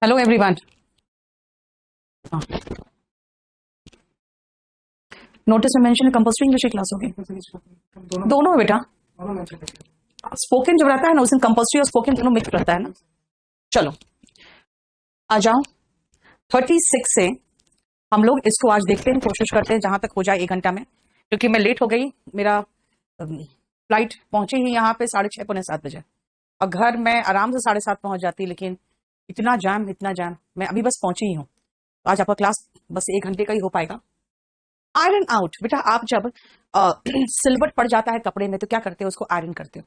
Hello everyone. Notice में mention compulsory English की class होगी। दोनों है बेटा। स्पोकन जब रहता है ना उस दिन कंपल्सरी और स्पोकन दोनों मिक्स रहता है ना। चलो आ जाओ। 36 से हम लोग इसको आज देखते हैं, कोशिश करते हैं जहां तक हो जाए 1 घंटा में, क्योंकि मैं लेट हो गई। मेरा फ्लाइट पहुंची ही यहाँ पे 6:30 पौने 7 बजे, और घर में आराम से 7:30 पहुंच जाती, लेकिन इतना जाम। मैं अभी बस पहुंची ही हूँ। आज आपका क्लास बस 1 घंटे का ही हो पाएगा। आयरन आउट बेटा, आप जब सिलवट पड़ जाता है कपड़े में तो क्या करते हो? उसको आयरन करते हो।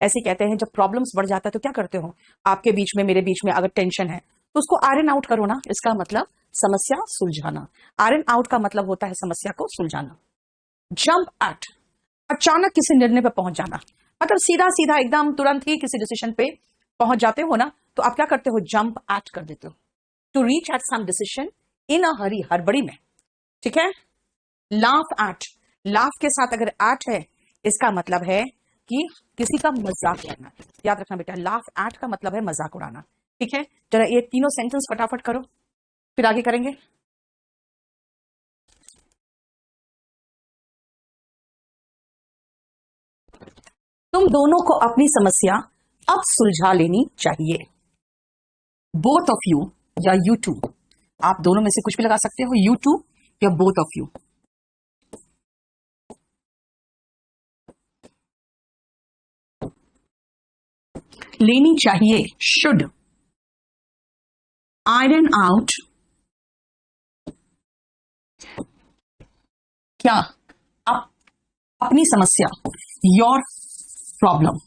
ऐसे कहते हैं जब प्रॉब्लम्स बढ़ जाता है तो क्या करते हो? आपके बीच में मेरे बीच में अगर टेंशन है तो उसको आयरन आउट करो ना। इसका मतलब समस्या सुलझाना। आयरन आउट का मतलब होता है समस्या को सुलझाना। जंप एट, अचानक किसी निर्णय पे पहुंच जाना, मतलब सीधा सीधा एकदम तुरंत ही किसी डिसीजन पे पहुंच जाते हो ना, तो आप क्या करते हो? जंप एट कर देते हो। To reach at some decision in a hurry, हड़बड़ी में। ठीक है। लाफ एट, लाफ के साथ अगर एट है इसका मतलब है कि किसी का मजाक करना। याद रखना बेटा, लाफ एट का मतलब है मजाक उड़ाना। ठीक है। जरा ये तीनों सेंटेंस फटाफट करो, फिर आगे करेंगे। तुम दोनों को अपनी समस्या अब सुलझा लेनी चाहिए। बोथ ऑफ यू या यू टू, आप दोनों में से कुछ भी लगा सकते हो, यू टू या बोथ ऑफ यू। लेनी चाहिए, शुड आयरन आउट क्या? आप अपनी समस्या, your problem.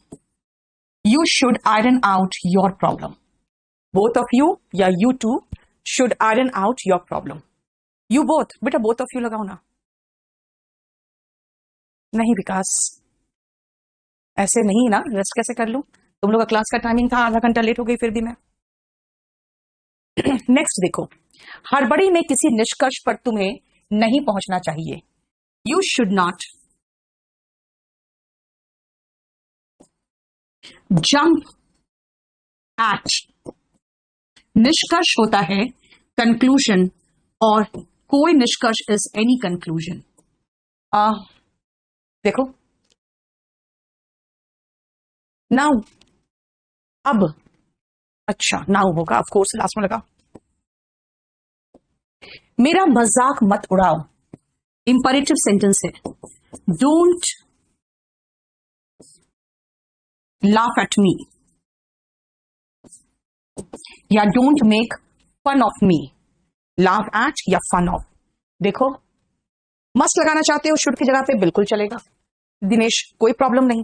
You should iron out your problem. Both of you या you two should iron out your problem. You both, बेटा बोथ ऑफ यू लगाओ ना। नहीं विकास, ऐसे नहीं ना, रेस्ट कैसे कर लूं? तुम लोग का क्लास का टाइमिंग था, आधा घंटा लेट हो गई फिर भी मैं। नेक्स्ट देखो, हड़बड़ी में किसी निष्कर्ष पर तुम्हें नहीं पहुंचना चाहिए। You should not jump eight, निष्कर्ष होता है कंक्लूजन, और कोई निष्कर्ष इज एनी कंक्लूजन। देखो नाउ, अब, अच्छा नाउ होगा, ऑफ कोर्स लास्ट में लगा। मेरा मजाक मत उड़ाओ, इंपरेटिव सेंटेंस है। डोंट लाफ एट मी या don't make fun of me. Laugh at या फन ऑफ। देखो, मस्त लगाना चाहते हो शुड की जगह पे, बिल्कुल चलेगा दिनेश, कोई प्रॉब्लम नहीं।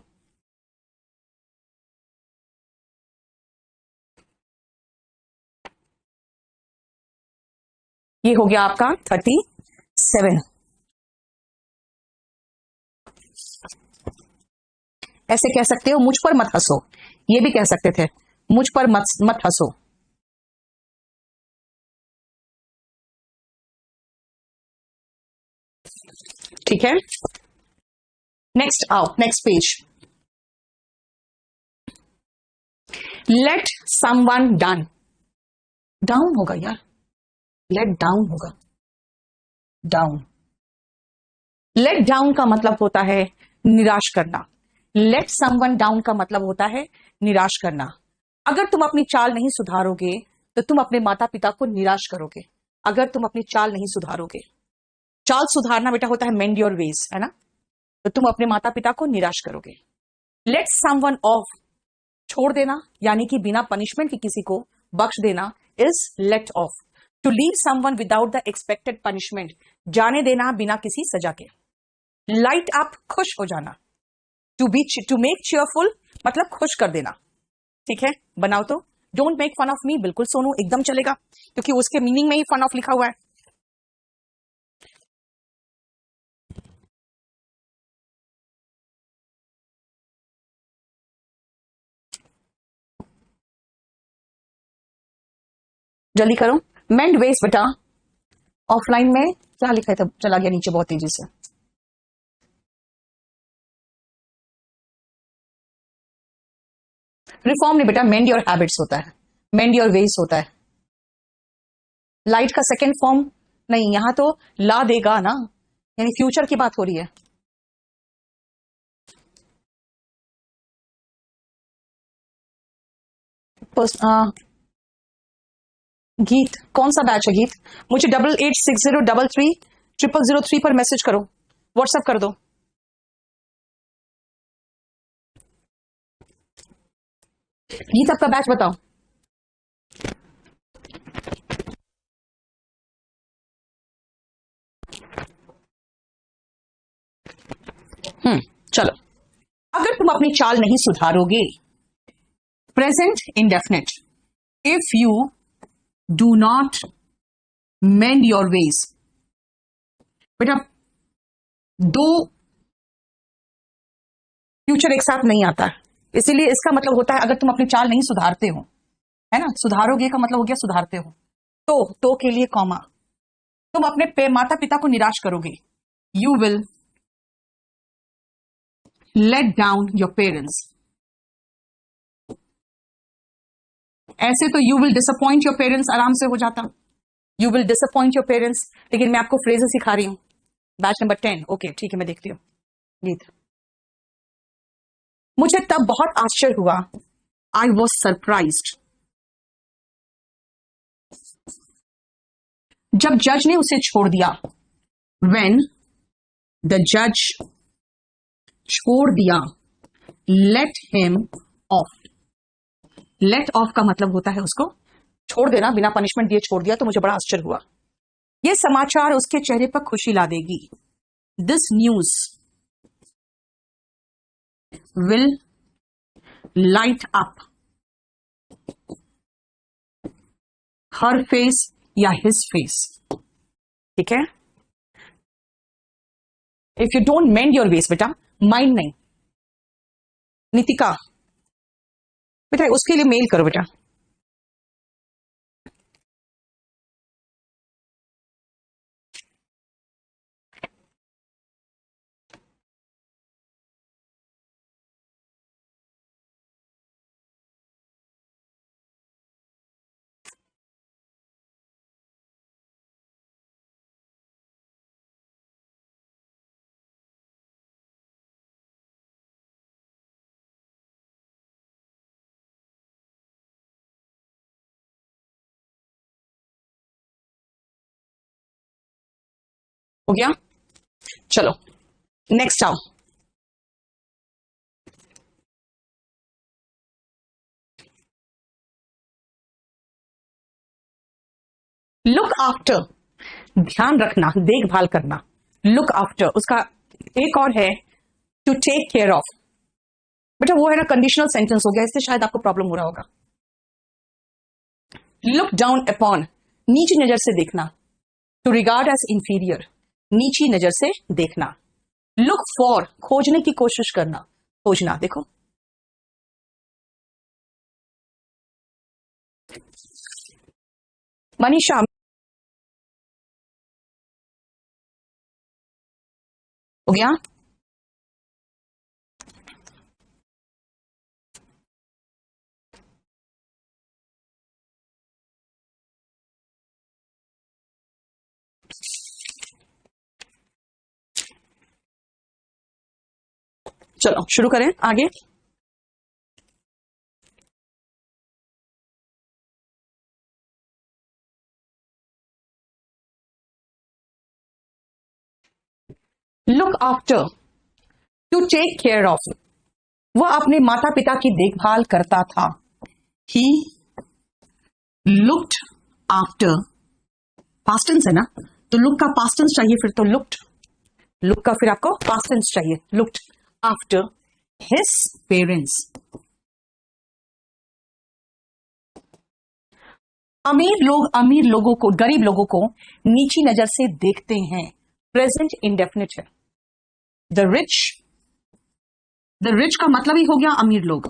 ये हो गया आपका 37। ऐसे कह सकते हो मुझ पर मत हंसो, ये भी कह सकते थे मुझ पर मत मत हंसो। ठीक है। नेक्स्ट आओ, next page. Let someone down, down होगा यार, लेट डाउन होगा, डाउन। लेट डाउन का मतलब होता है निराश करना। लेट समवन डाउन का मतलब होता है निराश करना। अगर तुम अपनी चाल नहीं सुधारोगे तो तुम अपने माता पिता को निराश करोगे। अगर तुम अपनी चाल नहीं सुधारोगे, चाल सुधारना बेटा होता है मेंड योर वेज, है ना, तो तुम अपने माता पिता को निराश करोगे। लेट समवन ऑफ, छोड़ देना, यानी कि बिना पनिशमेंट की किसी को बख्श देना is let off. To leave someone without the expected punishment, जाने देना बिना किसी सजा के। लाइट अप, खुश हो जाना। टू मेक चीयरफुल मतलब खुश कर देना। ठीक है, बनाओ तो। Don't make fun of me, बिल्कुल सोनू एकदम चलेगा, क्योंकि उसके मीनिंग में ही फन ऑफ लिखा हुआ है। जल्दी करो। मेंड वेज बेटा, ऑफलाइन में क्या लिखा है, तब चला गया नीचे बहुत तेजी से। रिफॉर्म नहीं बेटा, मेंड योर हैबिट्स होता है, मेंड योर वेज होता है। लाइट का सेकेंड फॉर्म नहीं, यहां तो ला देगा ना, यानी फ्यूचर की बात हो रही है। गीत कौन सा बैच है गीत? मुझे 8860333003 पर मैसेज करो, व्हाट्सएप कर दो। गीत आपका बैच बताओ। चलो, अगर तुम अपनी चाल नहीं सुधारोगे, present indefinite, if you do not mend your ways. बेटा दो फ्यूचर एक साथ नहीं आता, इसीलिए इसका मतलब होता है अगर तुम अपनी चाल नहीं सुधारते हो, है ना, सुधारोगे का मतलब हो गया सुधारते हो। तो के लिए कॉमा, तुम अपने माता पिता को निराश करोगे, you will let down your parents. ऐसे तो you will disappoint your parents आराम से हो जाता, you will disappoint your parents, लेकिन मैं आपको फ्रेजेस सिखा रही हूं। बैच नंबर 10, ओके ठीक है, मैं देखती हूँ गीत। मुझे तब बहुत आश्चर्य हुआ, आई वॉज सरप्राइज्ड, जब जज ने उसे छोड़ दिया, व्हेन द जज छोड़ दिया, let him off. Let off का मतलब होता है उसको छोड़ देना, बिना पनिशमेंट दिए छोड़ दिया, तो मुझे बड़ा आश्चर्य हुआ। यह समाचार उसके चेहरे पर खुशी ला देगी, this news will light up her face या हिज फेस। ठीक है, if you don't mend your वेस, बेटा माइंड नहीं, नितिका बेटा उसके लिए मेल करो बेटा। हो गया, चलो नेक्स्ट आओ। लुक आफ्टर, ध्यान रखना, देखभाल करना, लुक आफ्टर, उसका एक और है टू टेक केयर ऑफ। बेटा वो है ना कंडीशनल सेंटेंस हो गया, इससे शायद आपको प्रॉब्लम हो रहा होगा। लुक डाउन अपॉन, नीची नजर से देखना, टू रिगार्ड एज इंफीरियर, नीची नजर से देखना। लुक फॉर, खोजने की कोशिश करना, खोजना, देखो मनीषा हो गया। चलो शुरू करें आगे। Look after, to take care of, वह अपने माता पिता की देखभाल करता था। He looked after, past tense है ना, तो लुक का पास्ट टेंस चाहिए, फिर तो लुक्ड, लुक का फिर आपको पास्ट टेंस चाहिए, लुक्ड आफ्टर हिज पेरेंट्स। अमीर लोगों को, गरीब लोगों को नीची नजर से देखते हैं, प्रेजेंट इंडेफिनिट है। द रिच का मतलब ही हो गया अमीर लोग,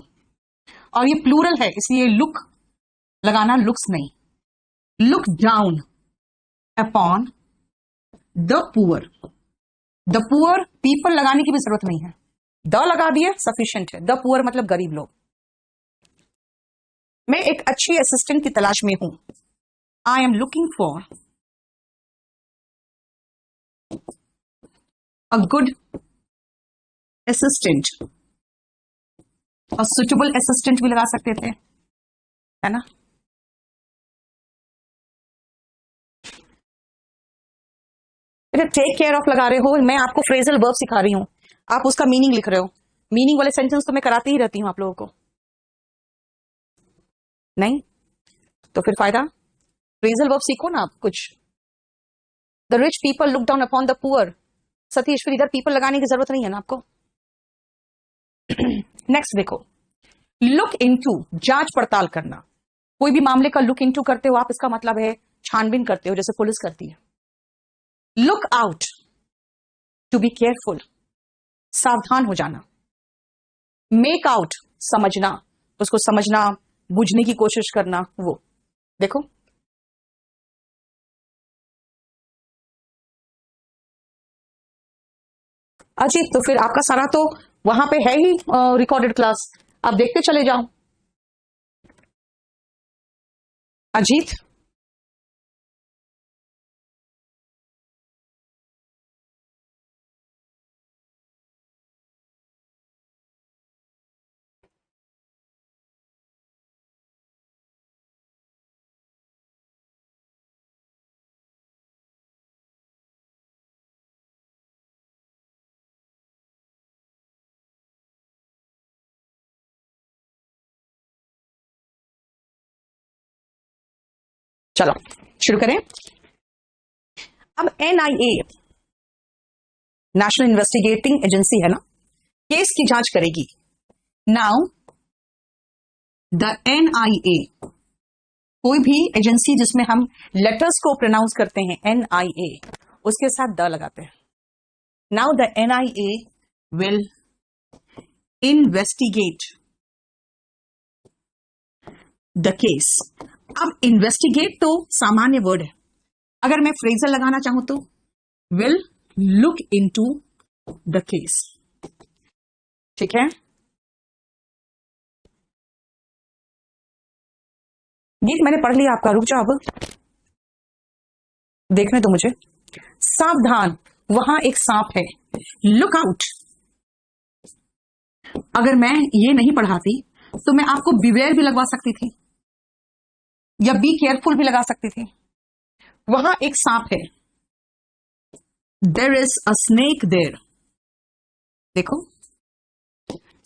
और ये प्लूरल है इसलिए लुक लगाना, लुक्स नहीं। Look down upon the poor, the poor people लगाने की भी जरूरत नहीं है, द लगा दिए सफिशिएंट है। द पुअर मतलब गरीब लोग। मैं एक अच्छी असिस्टेंट की तलाश में हूं, I am looking for a good assistant, और सुटेबल असिस्टेंट भी लगा सकते थे, है ना। टेक केयर ऑफ लगा रहे हो, मैं आपको फ्रेजल वर्ब सिखा रही हूं, आप उसका मीनिंग लिख रहे हो। मीनिंग वाले सेंटेंस तो मैं कराती ही रहती हूं आप लोगों को, नहीं तो फिर फायदा। फ्रेजल वर्ब सीखो ना आप कुछ। The rich people look down upon the poor. Satish, फिर इधर पीपल लगाने की जरूरत नहीं है ना आपको। नेक्स्ट देखो, लुक इनटू, जांच पड़ताल करना। कोई भी मामले का लुक इनटू करते हो आप, इसका मतलब है छानबीन करते हो, जैसे पुलिस करती है। Look out, to be careful, सावधान हो जाना। मेक आउट, समझना, उसको समझना, बुझने की कोशिश करना, वो देखो। अजीत, तो फिर आपका सारा तो वहां पे है ही रिकॉर्डेड क्लास, आप देखते चले जाओ। अजीत, चलो शुरू करें। अब एनआईए, नेशनल इन्वेस्टिगेटिंग एजेंसी है ना, केस की जांच करेगी। नाउ द एनआईए, कोई भी एजेंसी जिसमें हम लेटर्स को प्रोनाउंस करते हैं एनआईए, उसके साथ द लगाते हैं। Now the NIA will investigate the case. अब इन्वेस्टिगेट तो सामान्य वर्ड है, अगर मैं फ्रेजल लगाना चाहूं तो will look into the case, ठीक है। गीत मैंने पढ़ लिया आपका, रुक जाओ अब, देखने दो मुझे। सावधान, वहां एक सांप है। लुक आउट, अगर मैं ये नहीं पढ़ाती तो मैं आपको बिवेयर भी लगवा सकती थी, या बी केयरफुल भी लगा सकती थी। वहां एक सांप है, there is a snake there. देखो,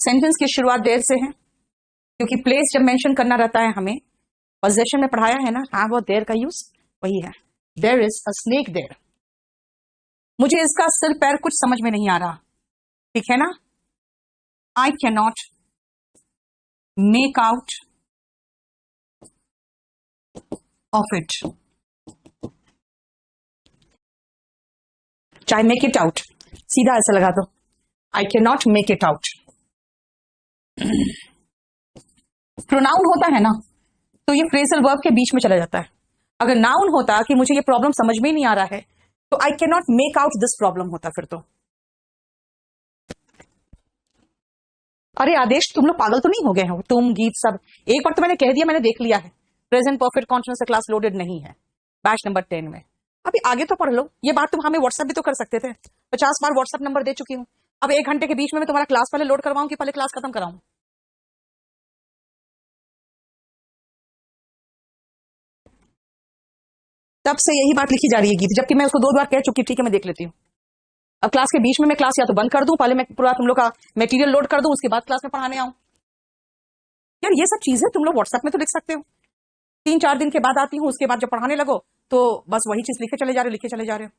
सेंटेंस की शुरुआत देर से है, क्योंकि प्लेस जब मेंशन करना रहता है हमें, पोजेशन में पढ़ाया है ना, हैव और देयर का यूज वही है। There is a snake there. मुझे इसका सिर पैर कुछ समझ में नहीं आ रहा, ठीक है ना। I can not make out of it, चाहे मेक इट आउट, सीधा ऐसा लगा दो, I can not make it out. Pronoun होता है ना, तो ये फ्रेजल वर्ब के बीच में चला जाता है। अगर नाउन होता कि मुझे ये प्रॉब्लम समझ में नहीं आ रहा है, तो I can not make out this problem होता फिर तो। अरे आदेश, तुम लोग पागल तो नहीं हो गए हो, तुम गीत सब। एक बार तो मैंने कह दिया, मैंने देख लिया है, present perfect continuous class loaded नहीं है बैच नंबर 10 में। अभी आगे तो पढ़ लो, ये बात तुम हमें व्हाट्सएप भी तो कर सकते थे। 50 बार व्हाट्सएप नंबर दे चुकी हूं। अब 1 घंटे के बीच में मैं तुम्हारा क्लास पहले लोड करवाऊं कि पहले क्लास खत्म कराऊं? तब से यही बात लिखी जा रही है गीत, जबकि मैं उसको 2 बार कह चुकी, ठीक है मैं देख लेती हूँ। अब क्लास के बीच में मैं क्लास या तो बंद कर दूं, पहले मैं पूरा तुम लोग का मटेरियल लोड कर दूं, उसके बाद क्लास में पढ़ाने आऊं। यार ये सब चीजें तुम लोग व्हाट्सएप में तो लिख सकते हो। 3-4 दिन के बाद आती हूँ, उसके बाद जब पढ़ाने लगो तो बस वही चीज लिखे चले जा रहे हो, लिखे चले जा रहे हो।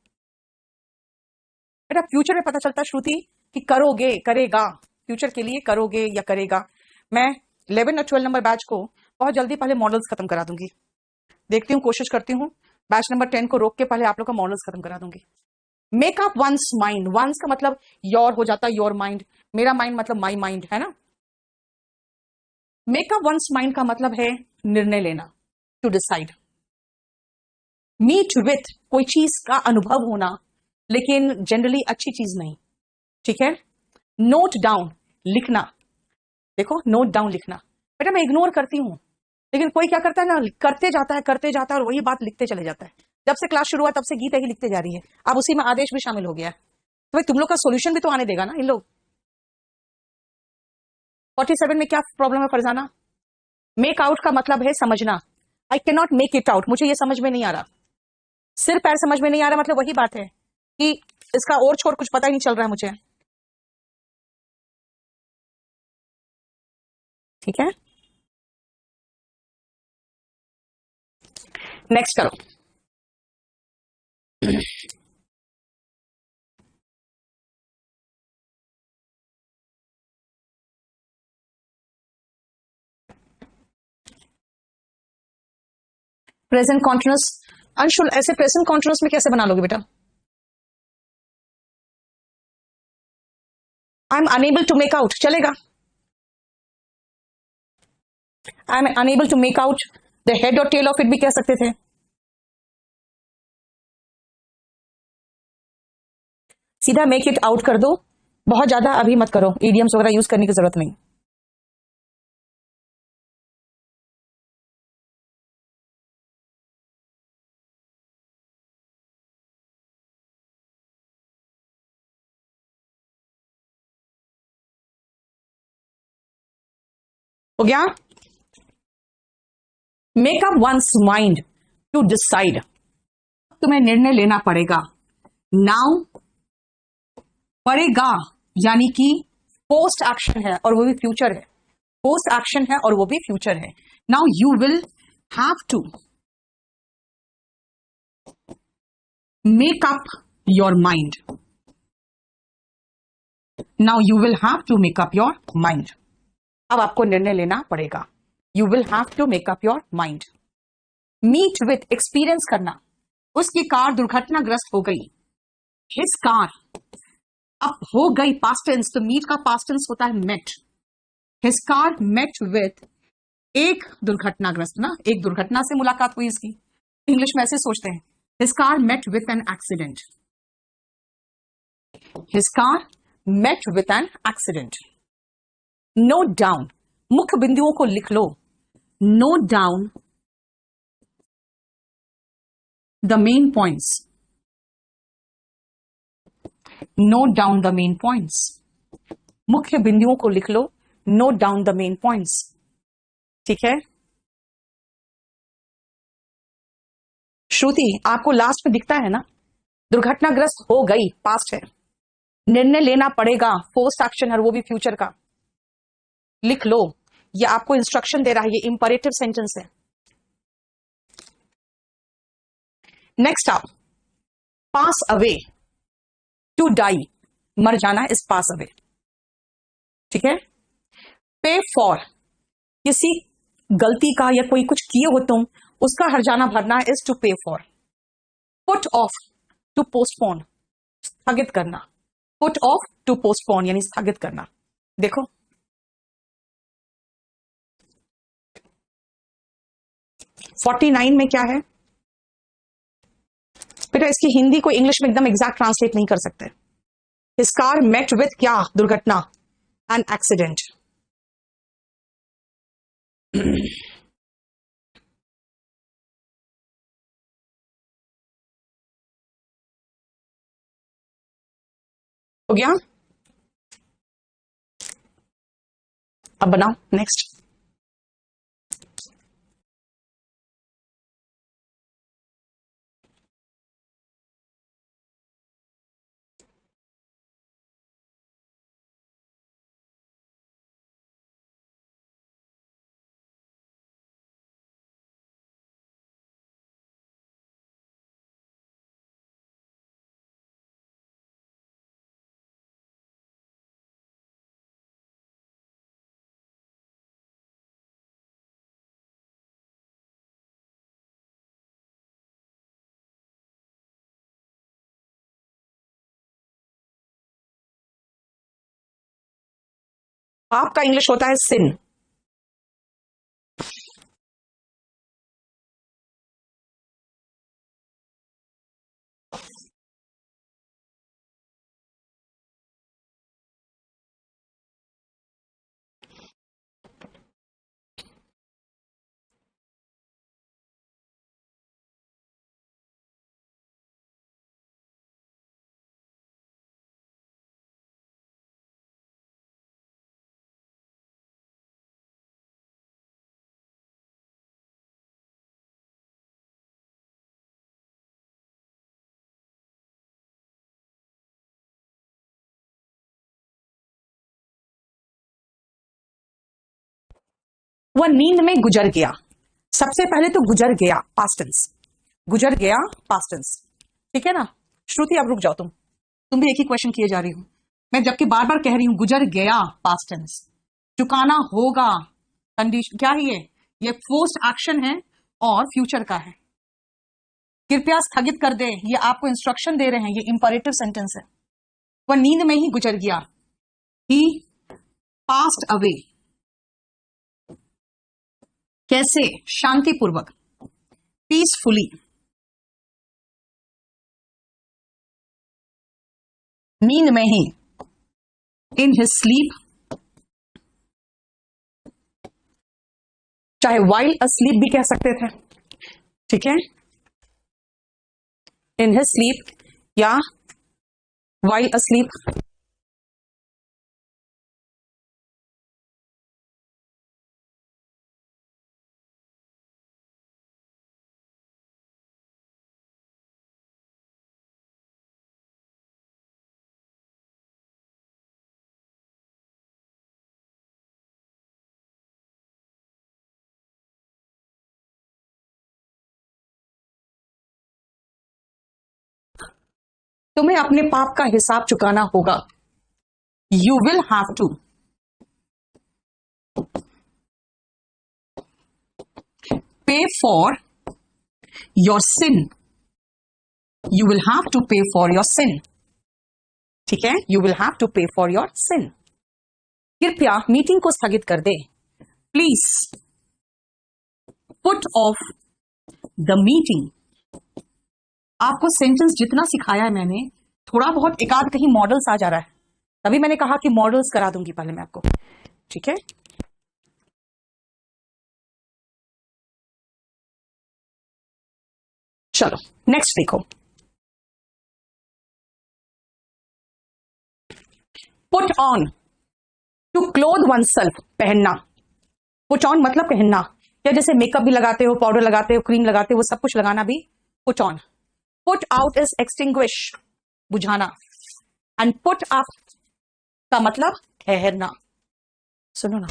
बेटा फ्यूचर में पता चलता श्रुति कि करोगे, करेगा, फ्यूचर के लिए करोगे या करेगा। मैं 11 और 12 नंबर बैच को बहुत जल्दी पहले मॉडल्स खत्म करा दूंगी, देखती हूँ, कोशिश करती हूँ बैच नंबर 10 को रोक के पहले आप लोग का मॉडल्स खत्म करा दूंगी। Make up one's mind, one's का मतलब योर हो जाता है, योर माइंड। मेरा माइंड मतलब माई माइंड, है ना। मेक अप वंस माइंड का मतलब है निर्णय लेना, टू डिसाइड। मीट विथ, कोई चीज का अनुभव होना, लेकिन जनरली अच्छी चीज नहीं, ठीक है। नोट डाउन, लिखना। देखो, नोट डाउन लिखना। बेटा मैं इग्नोर करती हूं, लेकिन कोई क्या करता है ना, करते जाता है और वही बात लिखते चले जाता है। जब से क्लास शुरू हुआ तब से गीता ही लिखते जा रही है। अब उसी में आदेश भी शामिल हो गया है। तो भाई तुम लोग का सोल्यूशन भी तो आने देगा ना इन लोग। 47 में क्या प्रॉब्लम है फरजाना? मेक आउट का मतलब है समझना। I can not make it out, मुझे ये समझ में नहीं आ रहा, सिर पैर समझ में नहीं आ रहा, मतलब वही बात है कि इसका और छोर कुछ पता ही नहीं चल रहा है मुझे। ठीक है, नेक्स्ट करो। Present continuous. अंशुल ऐसे प्रेजेंट कॉन्टिन्यूअस में कैसे बना लोगे बेटा? I am unable to make out चलेगा। I am unable to make out the head or tail of it भी कह सकते थे। सीधा मेक इट आउट कर दो, बहुत ज्यादा अभी मत करो, ईडियम्स वगैरह यूज करने की जरूरत नहीं। हो गया? Make up one's mind to decide, तुम्हें निर्णय लेना पड़ेगा। नाउ पड़ेगा यानी कि पोस्ट एक्शन है और वो भी फ्यूचर है। पोस्ट एक्शन है और वो भी फ्यूचर है। Now you will have to make up your mind. Now you will have to make up your mind. अब आपको निर्णय लेना पड़ेगा। You will have to make up your mind. Meet with, experience करना। उसकी कार दुर्घटनाग्रस्त हो गई। हिज कार, अब हो गई पास्ट टेंस, तो मीट का पास्ट टेंस होता है met. His car met with, एक दुर्घटनाग्रस्त ना, एक दुर्घटना से मुलाकात हुई इसकी, इंग्लिश में ऐसे सोचते हैं। His car met with an accident. His car met with an accident. Note down, मुख्य बिंदुओं को लिख लो। Note down the main points. Note down the main points, मुख्य बिंदुओं को लिख लो। Note down the main points. ठीक है श्रुति, आपको लास्ट में दिखता है ना, दुर्घटनाग्रस्त हो गई पास्ट है, निर्णय लेना पड़ेगा पोस्ट एक्शन है और वो भी फ्यूचर का। लिख लो, ये आपको इंस्ट्रक्शन दे रहा है, ये इंपरेटिव सेंटेंस है। नेक्स्ट आप, पास अवे, टू डाई, मर जाना इज पास अवे। ठीक है, पे फॉर, किसी गलती का या कोई कुछ किए हो तुम, उसका हर्जाना भरना is to pay for. Put off, to postpone, स्थगित करना। पुट ऑफ टू पोस्टपोन यानी स्थगित करना। देखो 49 में क्या है बेटा, इसकी हिंदी को इंग्लिश में एकदम एग्जैक्ट ट्रांसलेट नहीं कर सकते। हिज कार मेट विथ क्या, दुर्घटना, एन एक्सीडेंट। हो गया? अब बनाओ नेक्स्ट। आपका इंग्लिश होता है सिन। वह नींद में गुजर गया। सबसे पहले तो गुजर गया पास्ट टेंस, गुजर गया पास्ट टेंस, ठीक है ना। श्रुति अब रुक जाओ, तुम भी एक ही क्वेश्चन किए जा रही हो। मैं जबकि बार बार कह रही हूं गुजर गया पास्ट टेंस, चुकाना होगा कंडीशन क्या है ये फोर्स्ड एक्शन है और फ्यूचर का है। कृपया स्थगित कर दे, ये आपको इंस्ट्रक्शन दे रहे हैं, ये इंपरेटिव सेंटेंस है। वह नींद में ही गुजर गया, ही पास्ट अवे। कैसे? शांतिपूर्वक, पीसफुली। नींद में ही, इन हिज स्लीप, चाहे वाइल अस्लीप भी कह सकते थे, ठीक है, इन हिज स्लीप या वाइल अस्लीप। तुम्हें अपने पाप का हिसाब चुकाना होगा। You will have to pay for your sin, you will have to pay for your sin, ठीक है, you will have to pay for your sin. कृपया मीटिंग को स्थगित कर दे, please put off the meeting. आपको सेंटेंस जितना सिखाया है मैंने, थोड़ा बहुत एकाध कहीं मॉडल्स आ जा रहा है, तभी मैंने कहा कि मॉडल्स करा दूंगी पहले मैं आपको, ठीक है। चलो नेक्स्ट देखो, put on, to clothe oneself, पहनना। पुट ऑन मतलब पहनना, या जैसे मेकअप भी लगाते हो, पाउडर लगाते हो, क्रीम लगाते हो, वो सब कुछ लगाना भी put on. Put out is extinguish, बुझाना, एंड पुट अप का मतलब ठहरना। सुनो ना,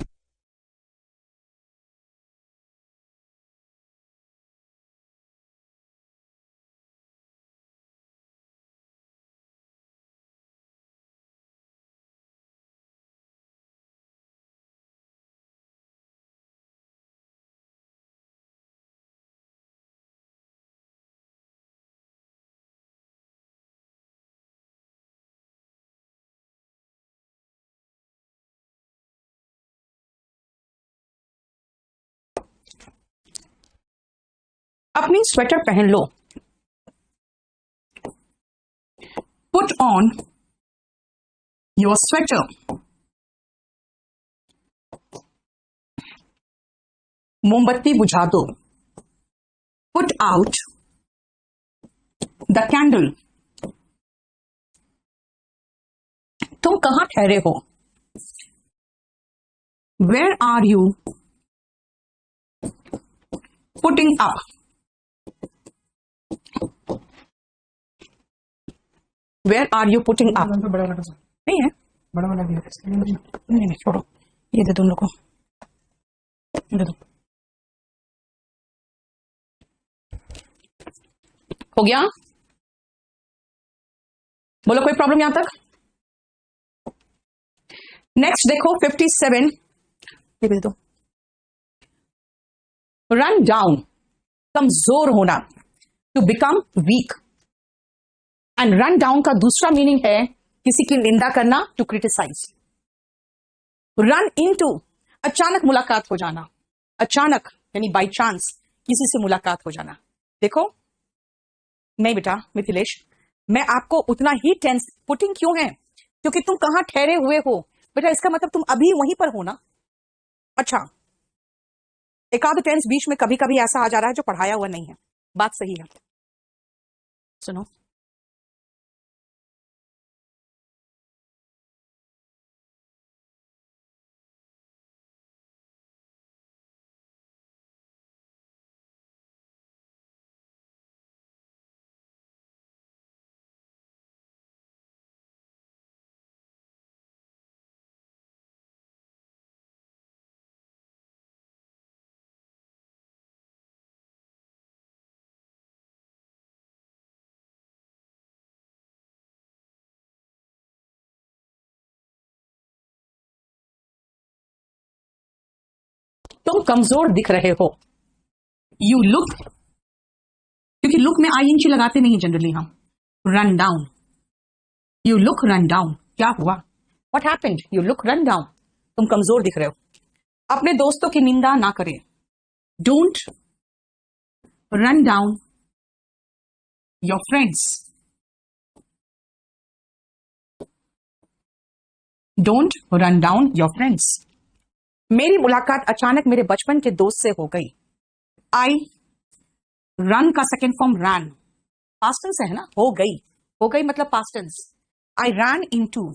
अपनी स्वेटर पहन लो, पुट ऑन योर स्वेटर। मोमबत्ती बुझा दो, पुट आउट द कैंडल। तुम कहां ठहरे हो, where are you putting up, where are you putting up. नहीं है, बड़ा वाला भी है, नहीं नहीं छोड़ो, ये दे तुम लोग को, दे दो। हो गया, बोलो कोई प्रॉब्लम यहां तक। नेक्स्ट देखो 57, ये भी दे दो। रन डाउन, कमजोर होना, to become weak. And run down का दूसरा मीनिंग है किसी की निंदा करना, टू क्रिटिसाइज। रन इनटू, अचानक मुलाकात हो जाना, अचानक यानी बाई चांस किसी से मुलाकात हो जाना। देखो नहीं बेटा मिथिलेश, मैं आपको उतना ही टेंस पुटिंग क्यों है, क्योंकि तुम कहां ठहरे हुए हो बेटा, इसका मतलब तुम अभी वहीं पर हो ना। अच्छा, एक आध टेंस बीच में कभी कभी ऐसा आ जा रहा है जो पढ़ाया हुआ नहीं है, बात सही है। सुनो कमजोर दिख रहे हो। यू लुक, क्योंकि लुक में आईएनजी लगाते नहीं जनरली हम। Run down, you look run down. क्या हुआ? What happened? You look run down, तुम कमजोर दिख रहे हो। अपने दोस्तों की निंदा ना करें। Don't run down your friends. Don't run down your friends. मेरी मुलाकात अचानक मेरे बचपन के दोस्त से हो गई। आई रन का second form ran, past tense है ना, हो गई। हो गई मतलब past tense. I ran into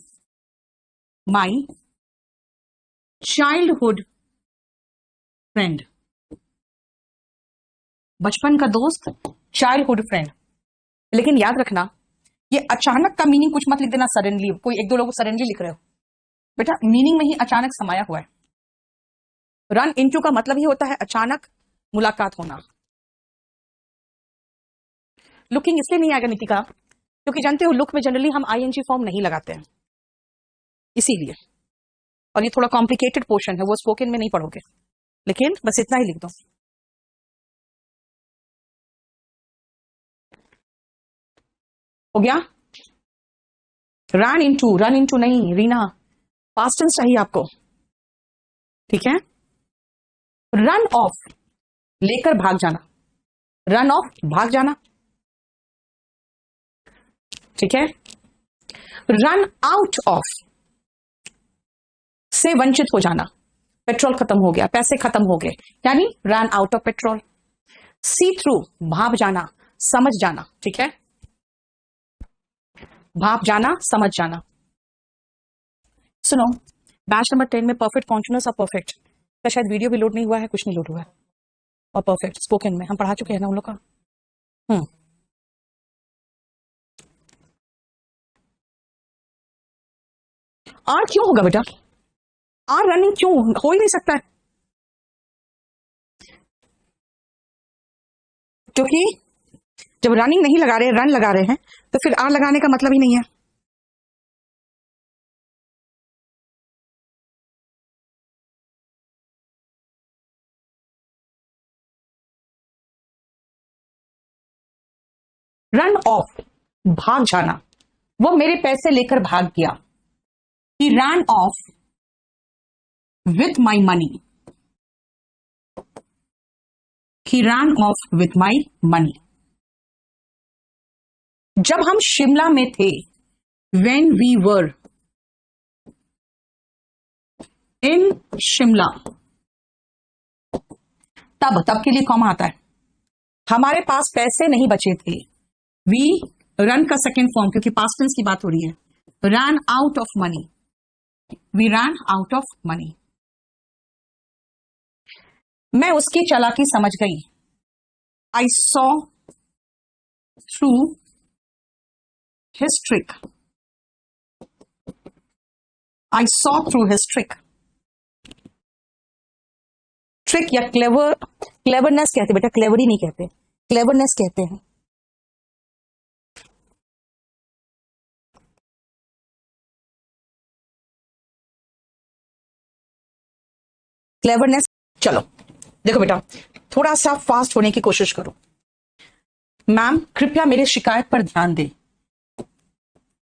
my childhood friend. बचपन का दोस्त, चाइल्डहुड फ्रेंड। लेकिन याद रखना, ये अचानक का मीनिंग कुछ मत लिख देना सडनली। कोई एक दो लोग सडनली लिख रहे हो, बेटा मीनिंग में ही अचानक समाया हुआ है। रन इनटू का मतलब ही होता है अचानक मुलाकात होना। लुकिंग इसलिए नहीं आएगा नितिका, क्योंकि जानते हो लुक में जनरली हम आईएनजी फॉर्म नहीं लगाते हैं, इसीलिए। और ये थोड़ा कॉम्प्लिकेटेड पोर्शन है, वो स्पोकन में नहीं पढ़ोगे, लेकिन बस इतना ही लिख दो। हो गया? रन इनटू नहीं रीना, पास्ट टेंस चाहिए आपको, ठीक है। रन ऑफ, लेकर भाग जाना। रन ऑफ, भाग जाना, ठीक है। रन आउट ऑफ, से वंचित हो जाना। पेट्रोल खत्म हो गया, पैसे खत्म हो गए, यानी run out of petrol. See through, भाप जाना, समझ जाना, ठीक है। भाप जाना, समझ जाना। सुनो, बैच नंबर 10 में परफेक्ट कॉन्टिन्यूअस और परफेक्ट का शायद वीडियो भी लोड नहीं हुआ है, कुछ नहीं लोड हुआ है। और परफेक्ट स्पोकन में हम पढ़ा चुके हैं ना उन लोग का। आर क्यों होगा बेटा? आर रनिंग क्यों हो ही नहीं सकता है? क्योंकि जब रनिंग नहीं लगा रहे, रन लगा रहे हैं, तो फिर आर लगाने का मतलब ही नहीं है। रन ऑफ, भाग जाना। वो मेरे पैसे लेकर भाग गया। He ran off with my money. He ran off with my money. जब हम शिमला में थे, when we were in Shimla, तब के लिए कॉमा आता है। हमारे पास पैसे नहीं बचे थे। We run का सेकेंड फॉर्म, क्योंकि पास्ट टेंस की बात हो रही है। ran out of money. We ran out of money. मैं उसकी चालाकी समझ गई। I saw through his trick. I saw through his trick. Trick या क्लेवरनेस कहते हैं बेटा, क्लेवरी नहीं कहते, क्लेवरनेस कहते हैं। क्लेवरनेस। चलो देखो बेटा, थोड़ा सा फास्ट होने की कोशिश करो। मैम कृपया मेरे शिकायत पर ध्यान दें।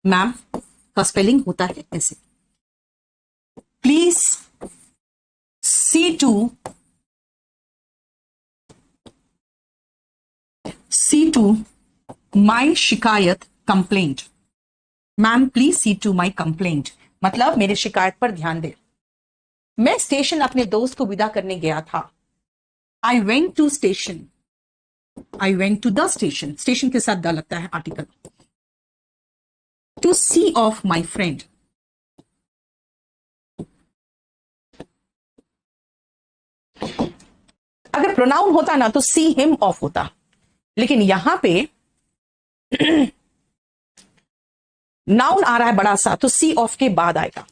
मैम का स्पेलिंग होता है ऐसे। प्लीज सी टू माई शिकायत complaint. Ma'am please see to my complaint, मतलब मेरी शिकायत पर ध्यान दे। मैं स्टेशन अपने दोस्त को विदा करने गया था। I went to station. I went to the station, station के साथ द लगता है article. To see off my friend. अगर प्रोनाउन होता ना तो सी हिम ऑफ होता, लेकिन यहां पे नाउन आ रहा है बड़ा सा, तो सी ऑफ के बाद आएगा।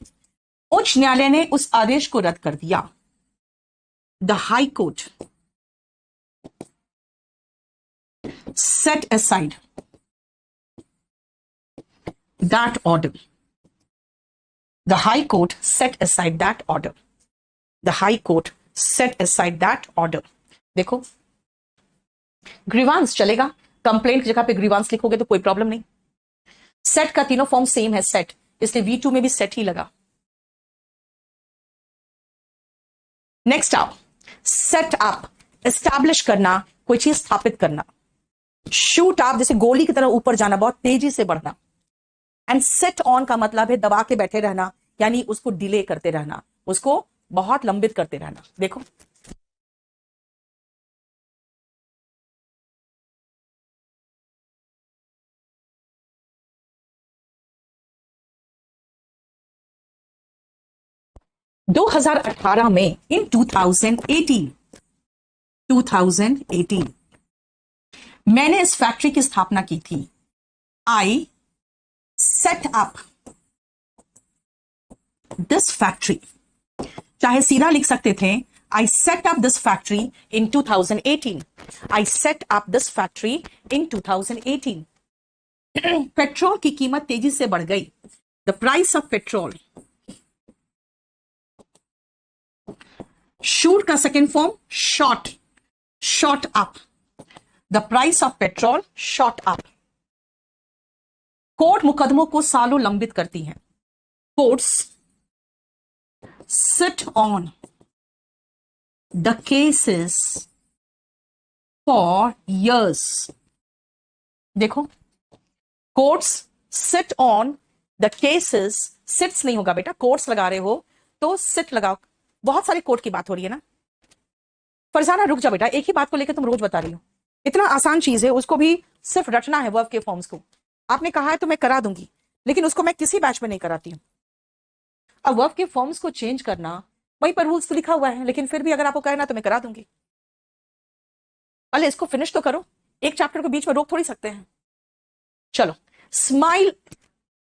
उच्च न्यायालय ने उस आदेश को रद्द कर दिया। The high court set aside that order. The high court set aside that order. The high court set aside that order. देखो ग्रीवांस चलेगा, कंप्लेंट की जगह पे ग्रीवांस लिखोगे तो कोई प्रॉब्लम नहीं। सेट का तीनों फॉर्म सेम है सेट, इसलिए V2 में भी सेट ही लगा। नेक्स्ट आप सेट अप, एस्टैब्लिश करना, कोई चीज स्थापित करना। शूट आप जैसे गोली की तरह ऊपर जाना, बहुत तेजी से बढ़ना। एंड सेट ऑन का मतलब है दबा के बैठे रहना, यानी उसको डिले करते रहना, उसको बहुत लंबित करते रहना। देखो दो 2018 में, इन 2018 मैंने इस फैक्ट्री की स्थापना की थी। I set up this factory, चाहे सीधा लिख सकते थे, I set up this factory in 2018। I set up this factory in 2018। Petrol की कीमत तेजी से बढ़ गई। The price of petrol, shoot का second form shot, shot up. The price of petrol shot up. Court मुकदमों को सालों लंबित करती हैं। Courts sit on the cases for years। देखो courts sit on the cases, seats नहीं होगा बेटा, कोर्ट्स लगा रहे हो तो सिट लगाओ। बहुत सारे कोर्ट की बात हो रही है ना। फरजाना रुक जा बेटा, एक ही बात को लेकर तुम रोज बता रही हो। इतना आसान चीज है, उसको भी सिर्फ रटना है वर्ब के फॉर्म्स को। आपने कहा है तो मैं करा दूंगी, लेकिन उसको मैं किसी बैच में नहीं कराती हूं। अब वर्ब के फॉर्म्स को चेंज करना, वहीं पर रूल्स तो लिखा हुआ है, लेकिन फिर भी अगर आपको कहना तो मैं करा दूंगी। पहले इसको फिनिश तो करो, एक चैप्टर को बीच में रोक थोड़ी सकते हैं। चलो स्माइल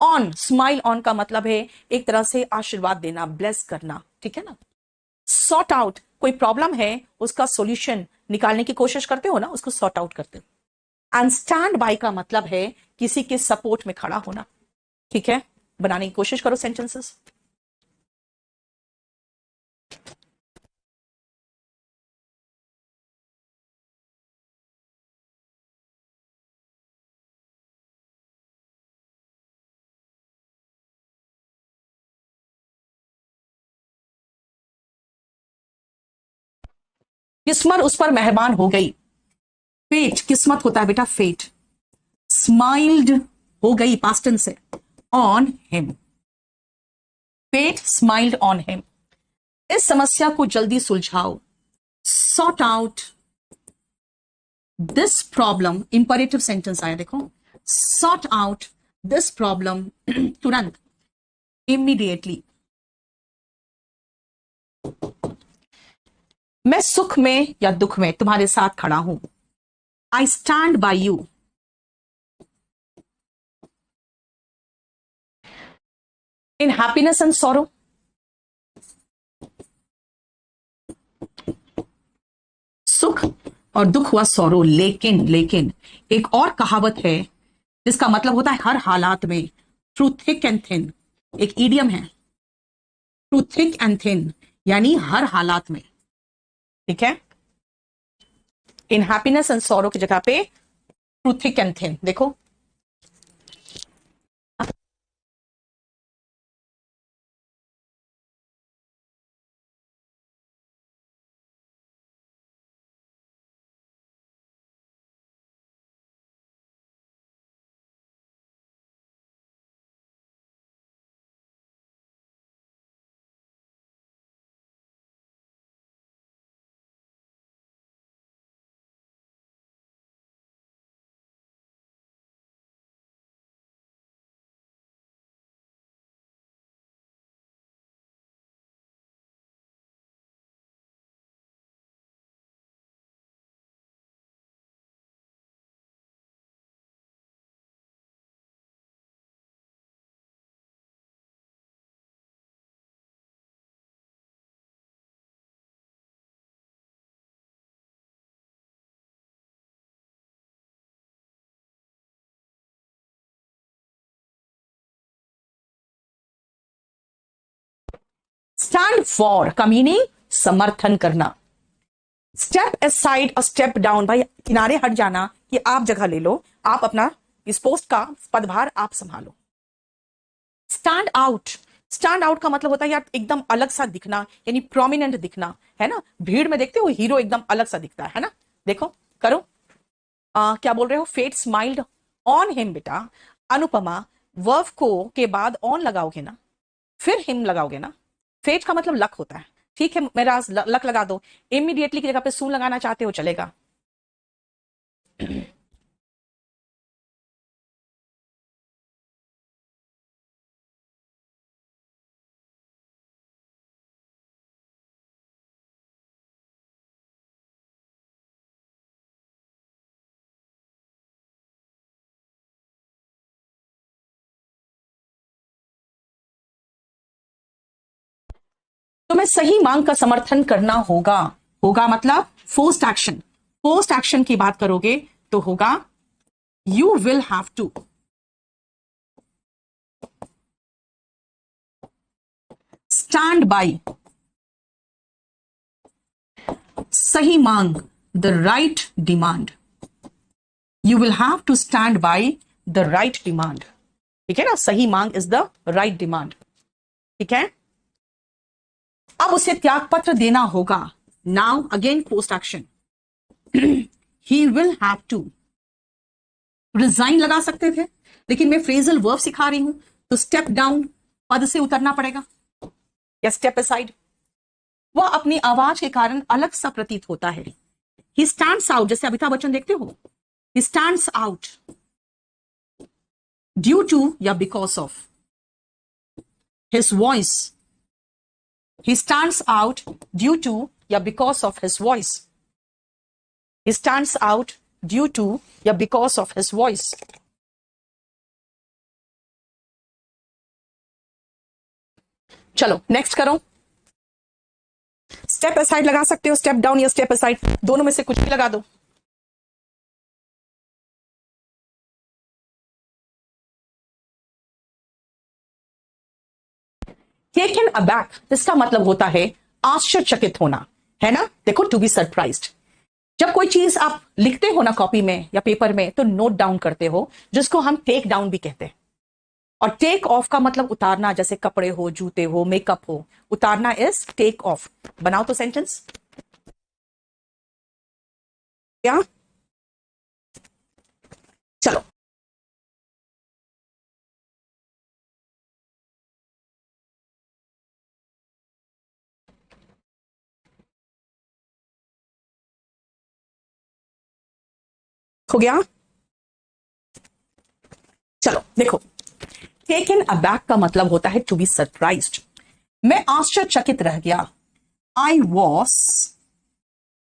ऑन, स्माइल ऑन का मतलब है एक तरह से आशीर्वाद देना, ब्लेस करना, ठीक है ना। सॉर्ट आउट, कोई प्रॉब्लम है उसका सॉल्यूशन निकालने की कोशिश करते हो ना, उसको सॉर्ट आउट करते हो। एंड स्टैंड बाय का मतलब है किसी के सपोर्ट में खड़ा होना, ठीक है। बनाने की कोशिश करो सेंटेंसेस। किस्मत उस पर मेहरबान हो गई। फेट, किस्मत होता है बेटा फेट। स्माइल्ड हो गई पास्ट टेंस से, on him. Fate smiled on him. इस समस्या को जल्दी सुलझाओ। Sort out this problem, imperative sentence आया देखो। सॉर्ट आउट दिस प्रॉब्लम, तुरंत, इमीडिएटली। मैं सुख में या दुख में तुम्हारे साथ खड़ा हूं। I stand by you. In happiness and sorrow, सुख और दुख हुआ सॉरो, लेकिन, लेकिन एक और कहावत है जिसका मतलब होता है हर हालात में। थ्रू थिक एंड थिन, एक ईडियम है। थ्रू थिक एंड थिन यानी हर हालात में, ठीक है। इन हैप्पीनेस एंड सॉरो की जगह पे थ्रू थिक एंड थिन। देखो स्टैंड फॉर का मीनिंग समर्थन करना। स्टेप असाइड और स्टेप डाउन, भाई किनारे हट जाना कि आप जगह ले लो, आप अपना इस पोस्ट का पदभार आप संभालो। स्टैंड आउट, स्टैंड आउट का मतलब होता है यार एकदम अलग सा दिखना, यानी प्रोमिनेंट दिखना, है ना। भीड़ में देखते हो हीरो एकदम अलग सा दिखता है ना। देखो करो, क्या बोल रहे हो, फेट स्माइल्ड ऑन हिम। बेटा अनुपमा वर्व को के बाद ऑन लगाओगे ना, फिर हिम लगाओगे ना। फेट का मतलब लक होता है, ठीक है, मेरा लक लगा दो। इमीडिएटली की जगह पे सून लगाना चाहते हो चलेगा। तुम्हें सही मांग का समर्थन करना होगा। होगा मतलब फोर्स्ड एक्शन, पोस्ट एक्शन की बात करोगे तो होगा you will have to stand by सही मांग, the right demand. You will have to stand by the right demand. ठीक है ना, सही मांग इज द राइट डिमांड। ठीक है, अब उसे त्याग पत्र देना होगा। Now again post action, he will have to resign लगा सकते थे, लेकिन मैं फ्रेजल वर्ब सिखा रही हूं तो स्टेप डाउन, पद से उतरना पड़ेगा, या स्टेप असाइड। वह अपनी आवाज के कारण अलग सा प्रतीत होता है। ही स्टैंड्स आउट, जैसे अमिताभ बच्चन देखते हो, he stands out due to या because of his voice. He stands out due to या because of his voice. He stands out due to या बिकॉज ऑफ हिज वॉइस। चलो नेक्स्ट करो। स्टेप असाइड लगा सकते हो, स्टेप डाउन या step aside, दोनों में से कुछ भी लगा दो। टेकन अबैक, इसका मतलब होता है आश्चर्यचकित होना, है ना। देखो टू बी सरप्राइज्ड, जब कोई चीज आप लिखते हो ना कॉपी में या पेपर में तो नोट डाउन करते हो, जिसको हम टेक डाउन भी कहते हैं। और टेक ऑफ का मतलब उतारना, जैसे कपड़े हो, जूते हो, मेकअप हो, उतारना इज टेक ऑफ। बनाओ तो सेंटेंस। क्या, चलो हो गया। चलो देखो, टेकन अबैक का मतलब होता है टू बी सरप्राइज्ड। मैं आश्चर्यचकित रह गया, आई वॉज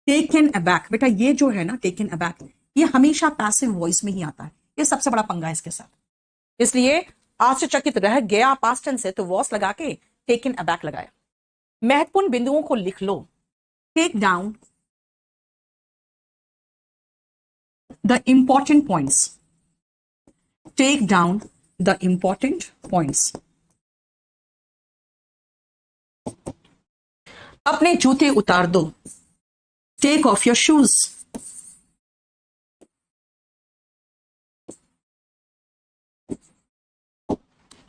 टेकन अबैक। बेटा ये जो है ना टेकन अबैक, ये हमेशा पैसिव वॉइस में ही आता है, ये सबसे बड़ा पंगा है इसके साथ। इसलिए आश्चर्यचकित रह गया पास्ट टेंस है तो वॉस लगा के टेकन अबैक लगाया। महत्वपूर्ण बिंदुओं को लिख लो, take down the important points, take down the important points. अपने जूते उतार दो, टेक ऑफ योर शूज।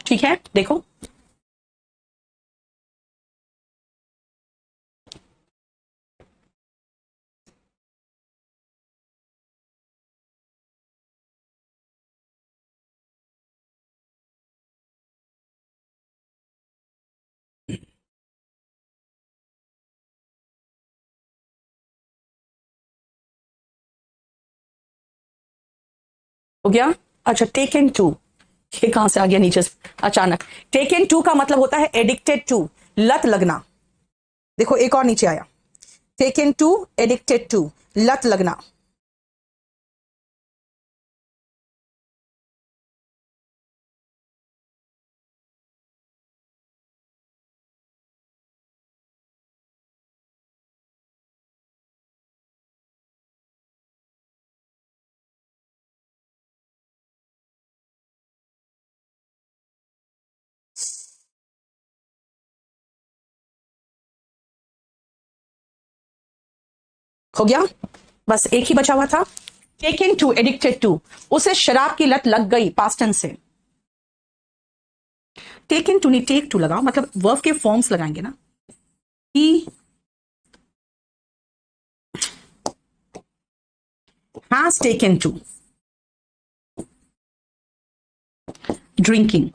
ठीक है, देखो हो गया। अच्छा टेकन टू, ये कहां से आ गया नीचे से अचानक। टेकन टू का मतलब होता है एडिक्टेड टू, लत लगना। देखो एक और नीचे आया, टेकन टू एडिक्टेड टू, लत लगना। हो गया, बस एक ही बचा हुआ था। टेकन टू, एडिक्टेड टू, उसे शराब की लत लग गई, पास्ट टेंस से। टेकन टू नहीं टेक टू लगाओ, मतलब वर्ब के फॉर्म्स लगाएंगे ना। He has taken to drinking,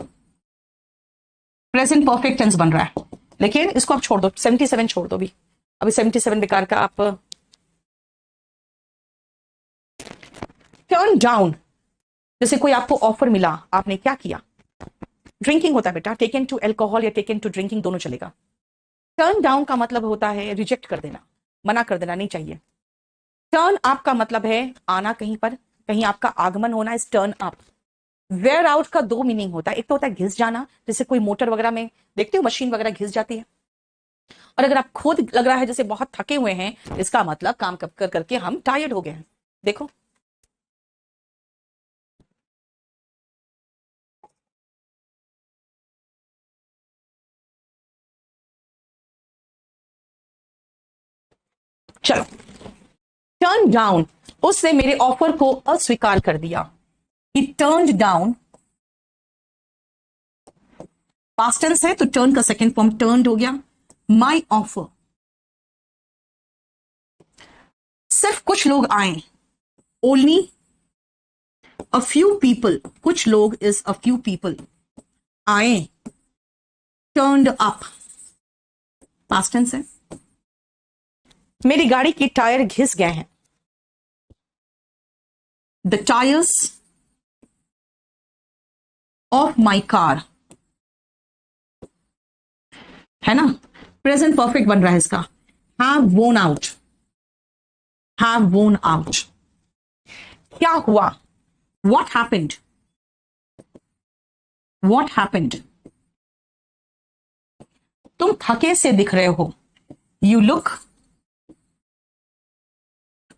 present perfect tense बन रहा है, लेकिन इसको आप छोड़ दो, 77 छोड़ दो भी, अभी 77 बेकार का। आप टर्न डाउन, जैसे कोई आपको ऑफर मिला, आपने क्या किया? ड्रिंकिंग होता है बेटा, टेकन टू एल्कोहल या टेकन टू ड्रिंकिंग दोनों चलेगा। टर्न डाउन का मतलब होता है रिजेक्ट कर देना, मना कर देना, नहीं चाहिए। टर्न अप का मतलब है आना कहीं पर, कहीं आपका आगमन होना, is turn up. Wear out का दो मीनिंग होता है, एक तो होता है घिस जाना, जैसे कोई मोटर वगैरह में देखते हो मशीन वगैरह घिस जाती है, और अगर आप खुद लग रहा है जैसे बहुत थके हुए हैं, इसका मतलब काम कर करके हम टायर्ड हो गए हैं। देखो, चलो, टर्न डाउन, उसने मेरे ऑफर को अस्वीकार कर दिया। He turned down, past tense है तो टर्न का सेकंड फॉर्म टर्न्ड हो गया। माई ऑफर, सिर्फ कुछ लोग आए, ओनली अ फ्यू पीपल, कुछ लोग इज अ फ्यू पीपल आए, टर्न्ड अप, पास्ट टेंस है। मेरी गाड़ी के टायर घिस गए हैं, the tyres of my car, है ना, प्रेजेंट परफेक्ट बन रहा है इसका। हैव वोन आउट, हैव वोन आउट, क्या हुआ? व्हाट हैपेंड, व्हाट हैपेंड, तुम थके से दिख रहे हो, यू लुक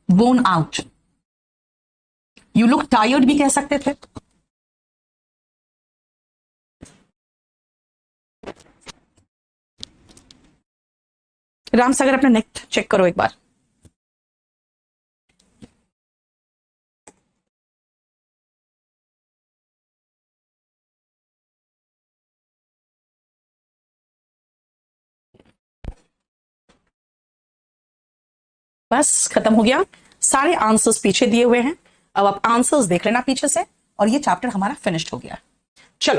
वोन आउट, यू लुक टायर्ड भी कह सकते थे। राम सागर अपना नेट चेक करो एक बार। बस खत्म हो गया, सारे आंसर्स पीछे दिए हुए हैं, अब आप आंसर्स देख लेना पीछे से, और ये चैप्टर हमारा फिनिश्ड हो गया। चलो